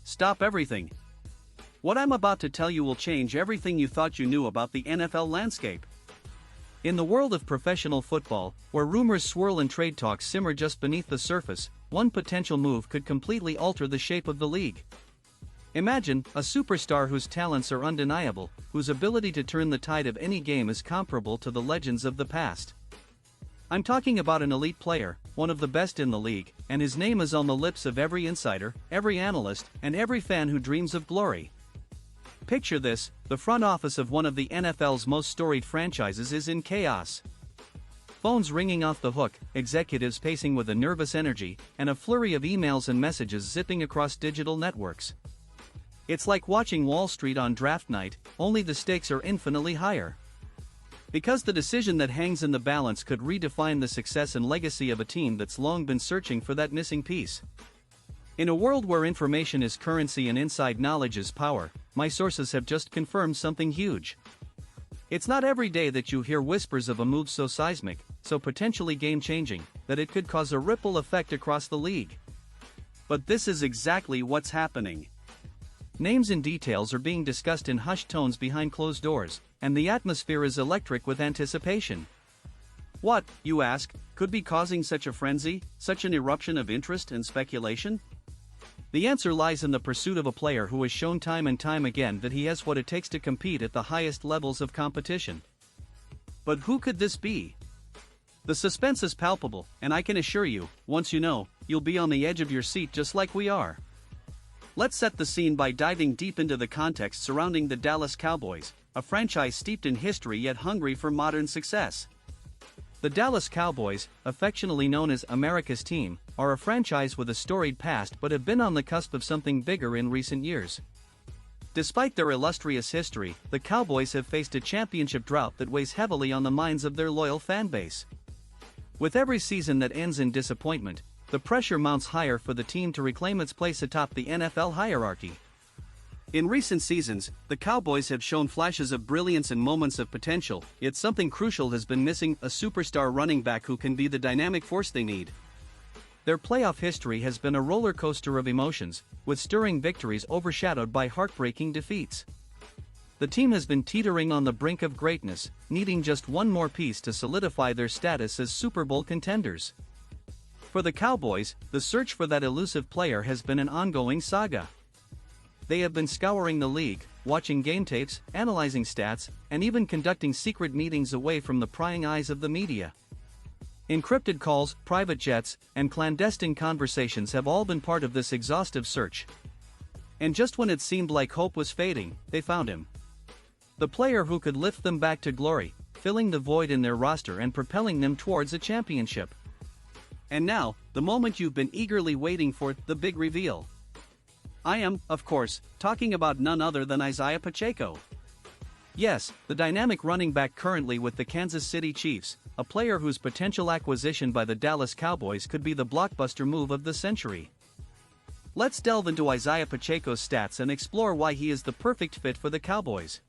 stop everything. What I'm about to tell you will change everything you thought you knew about the NFL landscape. In the world of professional football, where rumors swirl and trade talks simmer just beneath the surface, one potential move could completely alter the shape of the league. Imagine a superstar whose talents are undeniable, whose ability to turn the tide of any game is comparable to the legends of the past. I'm talking about an elite player, one of the best in the league, and his name is on the lips of every insider, every analyst, and every fan who dreams of glory. Picture this: the front office of one of the NFL's most storied franchises is in chaos. Phones ringing off the hook, executives pacing with a nervous energy, and a flurry of emails and messages zipping across digital networks. It's like watching Wall Street on draft night, only the stakes are infinitely higher. Because the decision that hangs in the balance could redefine the success and legacy of a team that's long been searching for that missing piece. In a world where information is currency and inside knowledge is power, my sources have just confirmed something huge. It's not every day that you hear whispers of a move so seismic, so potentially game-changing, that it could cause a ripple effect across the league. But this is exactly what's happening. Names and details are being discussed in hushed tones behind closed doors, and the atmosphere is electric with anticipation. What, you ask, could be causing such a frenzy, such an eruption of interest and speculation? The answer lies in the pursuit of a player who has shown time and time again that he has what it takes to compete at the highest levels of competition. But who could this be? The suspense is palpable, and I can assure you, once you know, you'll be on the edge of your seat just like we are. Let's set the scene by diving deep into the context surrounding the Dallas Cowboys, a franchise steeped in history yet hungry for modern success. The Dallas Cowboys, affectionately known as America's team, are a franchise with a storied past but have been on the cusp of something bigger in recent years. Despite their illustrious history, the Cowboys have faced a championship drought that weighs heavily on the minds of their loyal fan base. With every season that ends in disappointment, the pressure mounts higher for the team to reclaim its place atop the NFL hierarchy. In recent seasons, the Cowboys have shown flashes of brilliance and moments of potential, yet something crucial has been missing: a superstar running back who can be the dynamic force they need. Their playoff history has been a roller coaster of emotions, with stirring victories overshadowed by heartbreaking defeats. The team has been teetering on the brink of greatness, needing just one more piece to solidify their status as Super Bowl contenders. For the Cowboys, the search for that elusive player has been an ongoing saga. They have been scouring the league, watching game tapes, analyzing stats, and even conducting secret meetings away from the prying eyes of the media. Encrypted calls, private jets, and clandestine conversations have all been part of this exhaustive search. And just when it seemed like hope was fading, they found him. The player who could lift them back to glory, filling the void in their roster and propelling them towards a championship. And now, the moment you've been eagerly waiting for, the big reveal. I am, of course, talking about none other than Isaiah Pacheco. Yes, the dynamic running back currently with the Kansas City Chiefs, a player whose potential acquisition by the Dallas Cowboys could be the blockbuster move of the century. Let's delve into Isaiah Pacheco's stats and explore why he is the perfect fit for the Cowboys.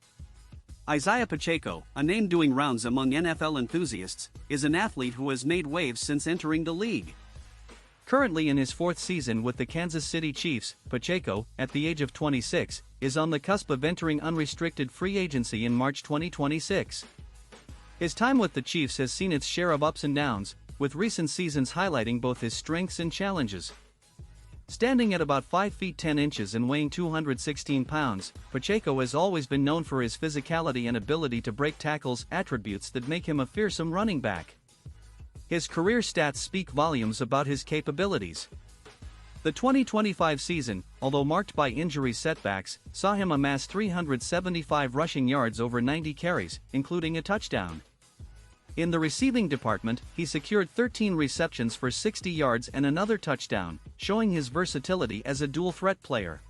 Isaiah Pacheco, a name doing rounds among NFL enthusiasts, is an athlete who has made waves since entering the league. Currently in his fourth season with the Kansas City Chiefs, Pacheco, at the age of 26, is on the cusp of entering unrestricted free agency in March 2026. His time with the Chiefs has seen its share of ups and downs, with recent seasons highlighting both his strengths and challenges. Standing at about 5 feet 10 inches and weighing 216 pounds, Pacheco has always been known for his physicality and ability to break tackles, attributes that make him a fearsome running back. His career stats speak volumes about his capabilities. The 2025 season, although marked by injury setbacks, saw him amass 375 rushing yards over 90 carries, including a touchdown. In the receiving department, he secured 13 receptions for 60 yards and another touchdown, showing his versatility as a dual-threat player.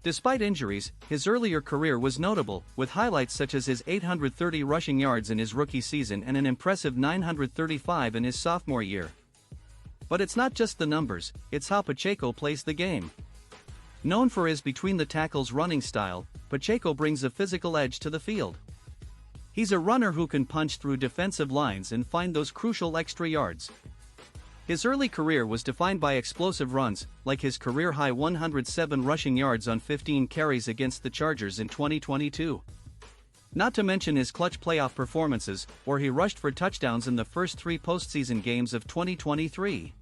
Despite injuries, his earlier career was notable, with highlights such as his 830 rushing yards in his rookie season and an impressive 935 in his sophomore year. But it's not just the numbers, it's how Pacheco plays the game. Known for his between-the-tackles running style, Pacheco brings a physical edge to the field. He's a runner who can punch through defensive lines and find those crucial extra yards. His early career was defined by explosive runs, like his career-high 107 rushing yards on 15 carries against the Chargers in 2022. Not to mention his clutch playoff performances, where he rushed for touchdowns in the first 3 postseason games of 2023.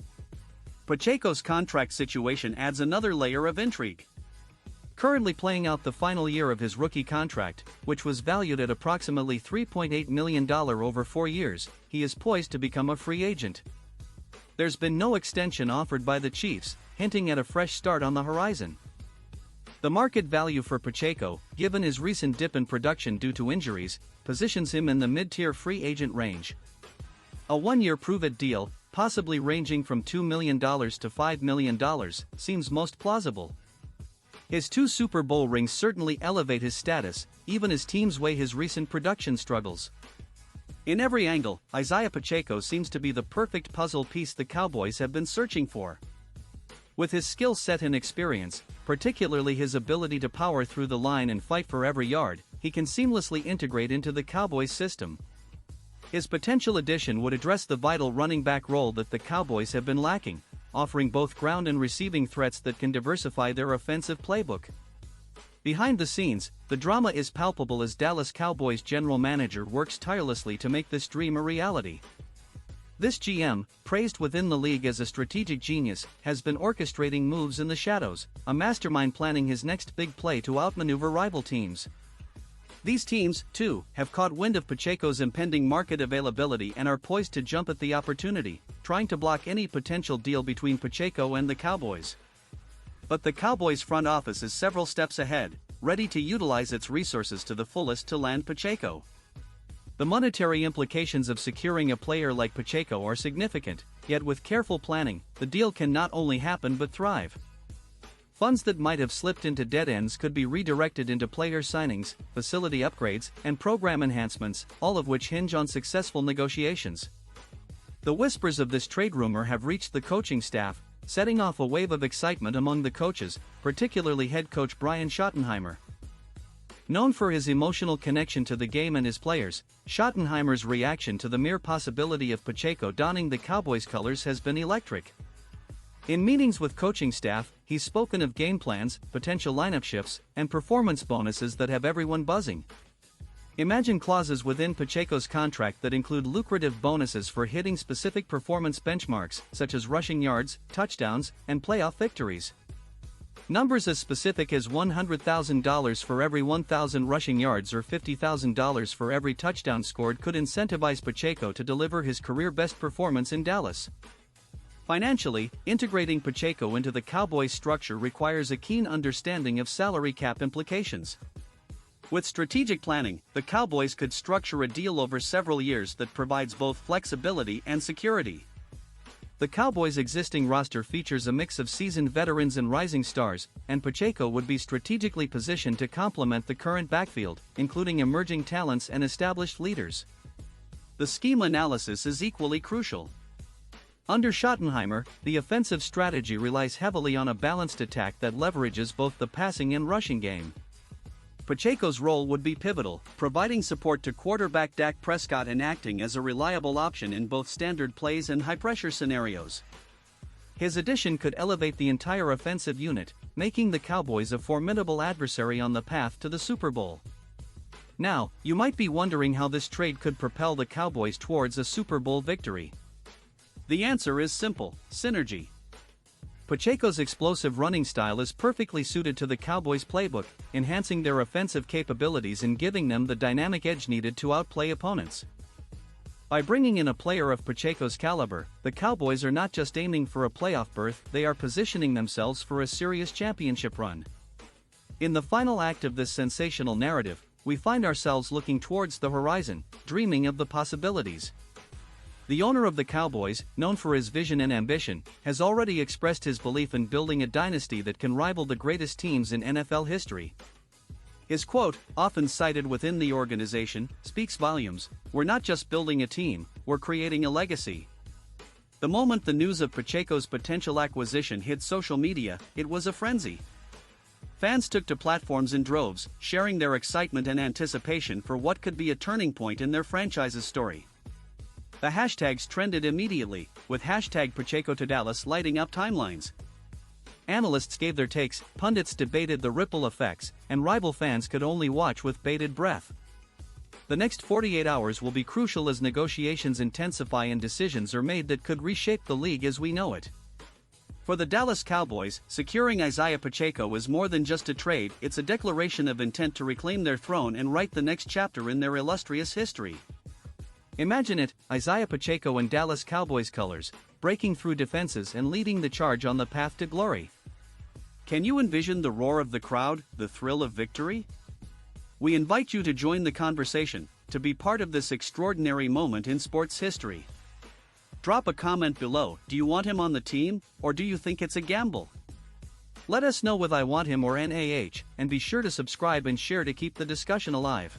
Pacheco's contract situation adds another layer of intrigue. Currently playing out the final year of his rookie contract, which was valued at approximately $3.8 million over 4 years, he is poised to become a free agent. There's been no extension offered by the Chiefs, hinting at a fresh start on the horizon. The market value for Pacheco, given his recent dip in production due to injuries, positions him in the mid-tier free agent range. A 1-year prove-it deal, possibly ranging from $2 million to $5 million, seems most plausible. His 2 Super Bowl rings certainly elevate his status, even as teams weigh his recent production struggles. In every angle, Isaiah Pacheco seems to be the perfect puzzle piece the Cowboys have been searching for. With his skill set and experience, particularly his ability to power through the line and fight for every yard, he can seamlessly integrate into the Cowboys system. His potential addition would address the vital running back role that the Cowboys have been lacking, offering both ground and receiving threats that can diversify their offensive playbook. Behind the scenes, the drama is palpable as Dallas Cowboys general manager works tirelessly to make this dream a reality. This GM, praised within the league as a strategic genius, has been orchestrating moves in the shadows, a mastermind planning his next big play to outmaneuver rival teams. These teams, too, have caught wind of Pacheco's impending market availability and are poised to jump at the opportunity, trying to block any potential deal between Pacheco and the Cowboys. But the Cowboys front office is several steps ahead, ready to utilize its resources to the fullest to land Pacheco. The monetary implications of securing a player like Pacheco are significant, yet with careful planning, the deal can not only happen but thrive. Funds that might have slipped into dead ends could be redirected into player signings, facility upgrades, and program enhancements, all of which hinge on successful negotiations. The whispers of this trade rumor have reached the coaching staff, setting off a wave of excitement among the coaches, particularly head coach Brian Schottenheimer. Known for his emotional connection to the game and his players, Schottenheimer's reaction to the mere possibility of Pacheco donning the Cowboys' colors has been electric. In meetings with coaching staff, he's spoken of game plans, potential lineup shifts, and performance bonuses that have everyone buzzing. Imagine clauses within Pacheco's contract that include lucrative bonuses for hitting specific performance benchmarks, such as rushing yards, touchdowns, and playoff victories. Numbers as specific as $100,000 for every 1,000 rushing yards or $50,000 for every touchdown scored could incentivize Pacheco to deliver his career-best performance in Dallas. Financially, integrating Pacheco into the Cowboys' structure requires a keen understanding of salary cap implications. With strategic planning, the Cowboys could structure a deal over several years that provides both flexibility and security. The Cowboys' existing roster features a mix of seasoned veterans and rising stars, and Pacheco would be strategically positioned to complement the current backfield, including emerging talents and established leaders. The scheme analysis is equally crucial. Under Schottenheimer, the offensive strategy relies heavily on a balanced attack that leverages both the passing and rushing game. Pacheco's role would be pivotal, providing support to quarterback Dak Prescott and acting as a reliable option in both standard plays and high-pressure scenarios. His addition could elevate the entire offensive unit, making the Cowboys a formidable adversary on the path to the Super Bowl. Now, you might be wondering how this trade could propel the Cowboys towards a Super Bowl victory. The answer is simple: synergy. Pacheco's explosive running style is perfectly suited to the Cowboys' playbook, enhancing their offensive capabilities and giving them the dynamic edge needed to outplay opponents. By bringing in a player of Pacheco's caliber, the Cowboys are not just aiming for a playoff berth, they are positioning themselves for a serious championship run. In the final act of this sensational narrative, we find ourselves looking towards the horizon, dreaming of the possibilities. The owner of the Cowboys, known for his vision and ambition, has already expressed his belief in building a dynasty that can rival the greatest teams in NFL history. His quote, often cited within the organization, speaks volumes: "We're not just building a team, we're creating a legacy." The moment the news of Pacheco's potential acquisition hit social media, it was a frenzy. Fans took to platforms in droves, sharing their excitement and anticipation for what could be a turning point in their franchise's story. The hashtags trended immediately, with hashtag Pacheco to Dallas lighting up timelines. Analysts gave their takes, pundits debated the ripple effects, and rival fans could only watch with bated breath. The next 48 hours will be crucial as negotiations intensify and decisions are made that could reshape the league as we know it. For the Dallas Cowboys, securing Isaiah Pacheco is more than just a trade, it's a declaration of intent to reclaim their throne and write the next chapter in their illustrious history. Imagine it, Isaiah Pacheco in Dallas Cowboys colors, breaking through defenses and leading the charge on the path to glory. Can you envision the roar of the crowd, the thrill of victory? We invite you to join the conversation, to be part of this extraordinary moment in sports history. Drop a comment below. Do you want him on the team, or do you think it's a gamble? Let us know with I want him or NAH, and be sure to subscribe and share to keep the discussion alive.